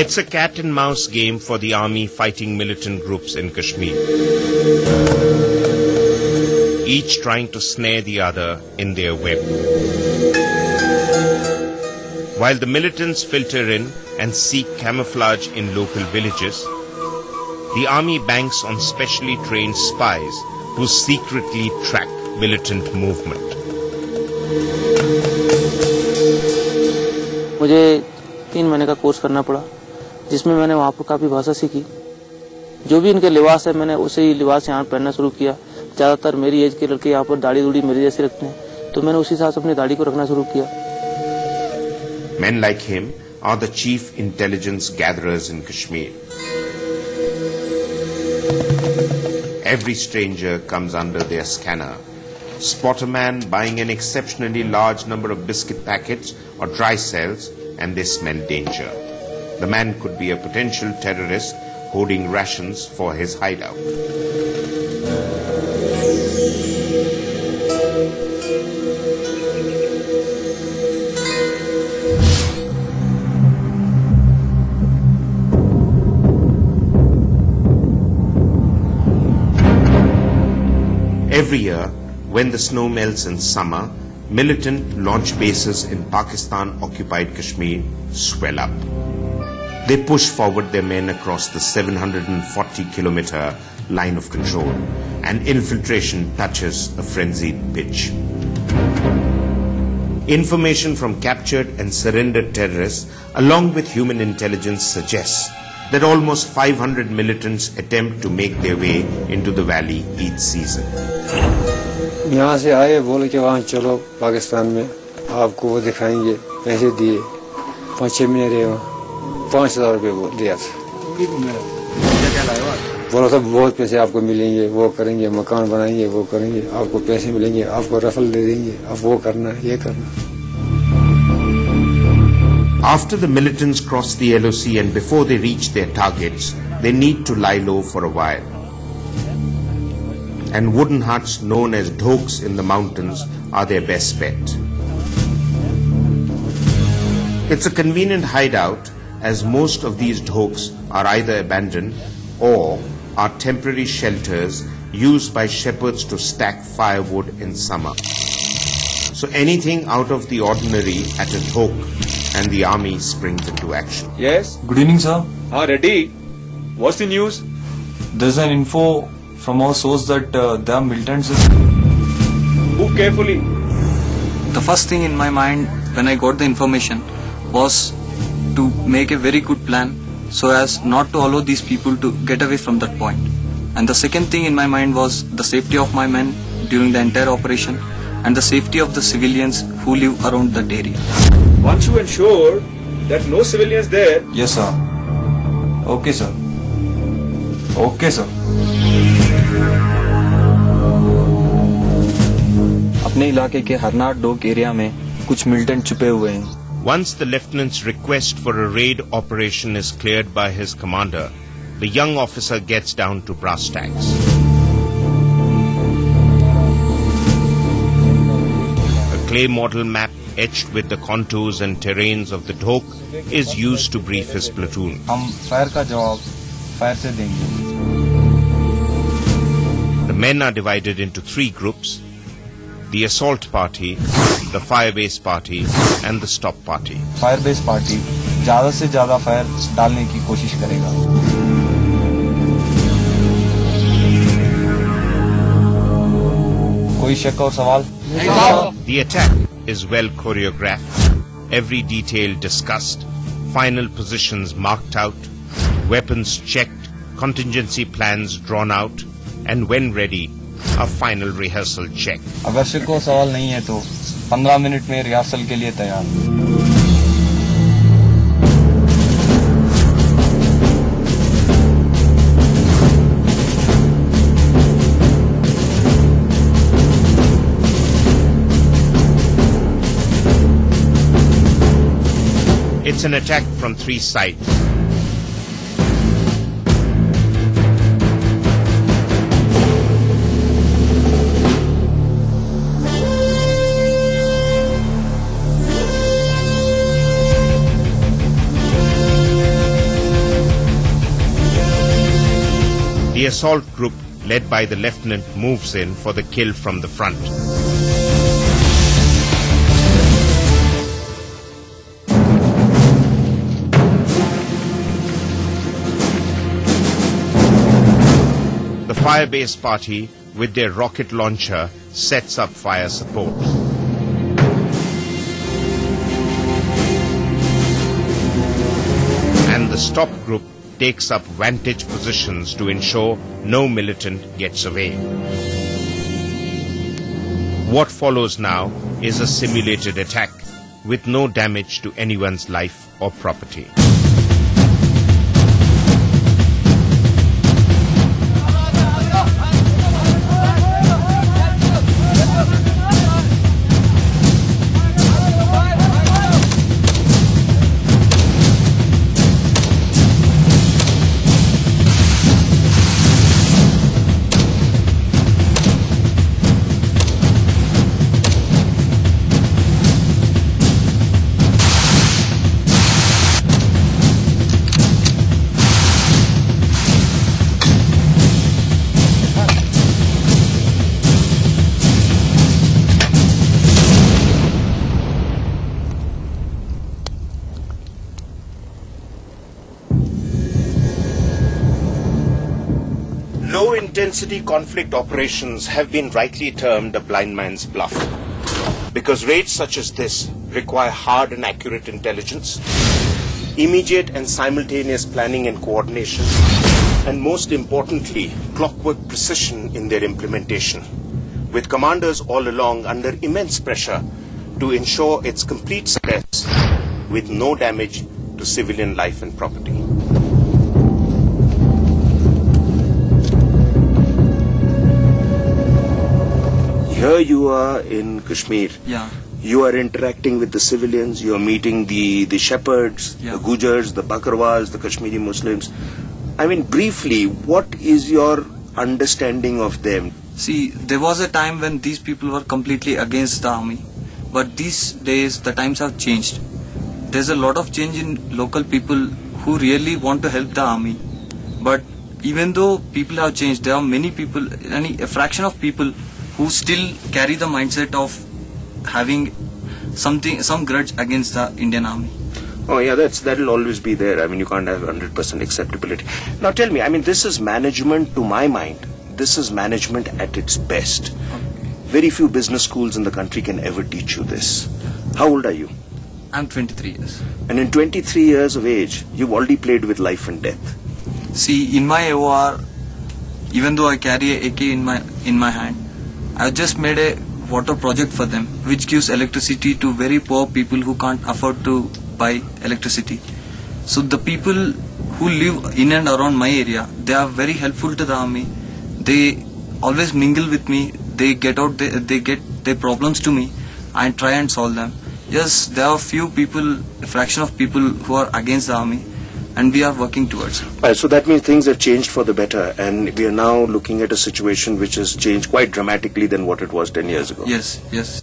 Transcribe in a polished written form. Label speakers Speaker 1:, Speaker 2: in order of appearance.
Speaker 1: It's a cat and mouse game for the army fighting militant groups in Kashmir, each trying to snare the other in their web. While the militants filter in and seek camouflage in local villages, the army banks on specially trained spies who secretly track militant movement.
Speaker 2: मुझे 3 महीने का course करना पड़ा, जिसमें मैंने वहाँ पर काफी भाषा सीखी। जो भी इनके लिबास है, मैंने उसे ही लिबास यहाँ पहनना शुरू किया। ज्यादातर मेरी एज के लड़के यहाँ पर दाढ़ी दूढ़ी मेरी जैसी रखते हैं, तो मैंने उसी हिसाब से अपनी दाढ़ी को रखना शुरू किया।
Speaker 1: Men like him are the chief intelligence gatherers in Kashmir. Every stranger comes under their scanner. Spot a man buying an exceptionally large number of biscuit packets or dry cells, and they smell danger. The man could be a potential terrorist hoarding rations for his hideout. Every year, when the snow melts in summer, militant launch bases in Pakistan-occupied Kashmir swell up. They push forward their men across the 740-kilometer line of control, and infiltration touches a frenzied pitch. Information from captured and surrendered terrorists, along with human intelligence, suggests that almost 500 militants attempt to make their way into the valley each season.
Speaker 3: यहाँ से आए, बोले कि वहाँ चलो पाकिस्तान में, आपको वो दिखाएंगे। पैसे दिए, 5-6 महीने रहे वहाँ, 5,000 रुपये दिया था। बोला था बहुत पैसे आपको मिलेंगे, वो करेंगे, मकान बनाएंगे, वो करेंगे, आपको पैसे मिलेंगे, आपको रफल दे देंगे, आप वो करना, ये करना।
Speaker 1: After the militants cross the LOC and before they reach their targets, they need to lie low for a while. And wooden huts known as dhoks in the mountains are their best bet. It's a convenient hideout, as most of these dhoks are either abandoned or are temporary shelters used by shepherds to stack firewood in summer. So anything out of the ordinary at a dhok and the army springs into action.
Speaker 4: Yes?
Speaker 5: Good evening, sir.
Speaker 4: Ready. What's the news?
Speaker 5: There's an info from our source that there are militants.
Speaker 4: Move carefully.
Speaker 6: The first thing in my mind when I got the information was to make a very good plan so as not to allow these people to get away from that point. And the second thing in my mind was the safety of my men during the entire operation and the safety of the civilians who live around that area.
Speaker 4: Once you ensure that no civilians there.
Speaker 5: Yes, sir. Okay, sir. Okay, sir.
Speaker 6: अपने इलाके के हरनाट डोक area में कुछ militant छुपे हुए हैं.
Speaker 1: Once the lieutenant's request for a raid operation is cleared by his commander, the young officer gets down to brass tacks. A clay model map etched with the contours and terrains of the dhok is used to brief his platoon.
Speaker 5: हम fire का जवाब fire से देंगे.
Speaker 1: The men are divided into 3 groups: the assault party, the firebase party, and the stop party.
Speaker 5: Firebase party ज्यादा से ज्यादा fire डालने की कोशिश करेगा. कोई शक और सवाल?
Speaker 1: The attack is well choreographed, every detail discussed, final positions marked out, weapons checked, contingency plans drawn out, and when ready, a final rehearsal check.
Speaker 5: अगर शक और सवाल नहीं है तो 15 मिनट में रिहर्सल के लिए तैयार.
Speaker 1: It's an attack from 3 sides. The assault group led by the lieutenant moves in for the kill from the front. The firebase party, with their rocket launcher, sets up fire support. And the stop group takes up vantage positions to ensure no militant gets away. What follows now is a simulated attack with no damage to anyone's life or property. Low-intensity conflict operations have been rightly termed a blind man's bluff, because raids such as this require hard and accurate intelligence, immediate and simultaneous planning and coordination, and most importantly, clockwork precision in their implementation, with commanders all along under immense pressure to ensure its complete success with no damage to civilian life and property. Here you are in Kashmir.
Speaker 6: Yeah.
Speaker 1: You are interacting with the civilians, you are meeting the shepherds,
Speaker 6: Yeah.
Speaker 1: the Gujars, the Bakarwals, the Kashmiri Muslims. I mean, briefly, what is your understanding of them?
Speaker 6: See, there was a time when these people were completely against the army. But these days, the times have changed. There's a lot of change in local people who really want to help the army. But even though people have changed, there are many people, a fraction of people who still carry the mindset of having some grudge against the Indian army.
Speaker 1: Oh yeah, that'll always be there. I mean, you can't have 100% acceptability. Now tell me, I mean, this is management, to my mind, this is management at its best. Very few business schools in the country can ever teach you this. How old are you?
Speaker 6: I'm 23 years.
Speaker 1: And in 23 years of age, you've already played with life and death.
Speaker 6: See, in my AOR, even though I carry a AK in my hand, I just made a water project for them, which gives electricity to very poor people who can't afford to buy electricity. So the people who live in and around my area, they are very helpful to the army. They always mingle with me. They get their problems to me and try and solve them. Yes, there are few people, a fraction of people who are against the army, and we are working towards it.
Speaker 1: So that means things have changed for the better, and we are now looking at a situation which has changed quite dramatically than what it was 10 years ago.
Speaker 6: Yes, yes.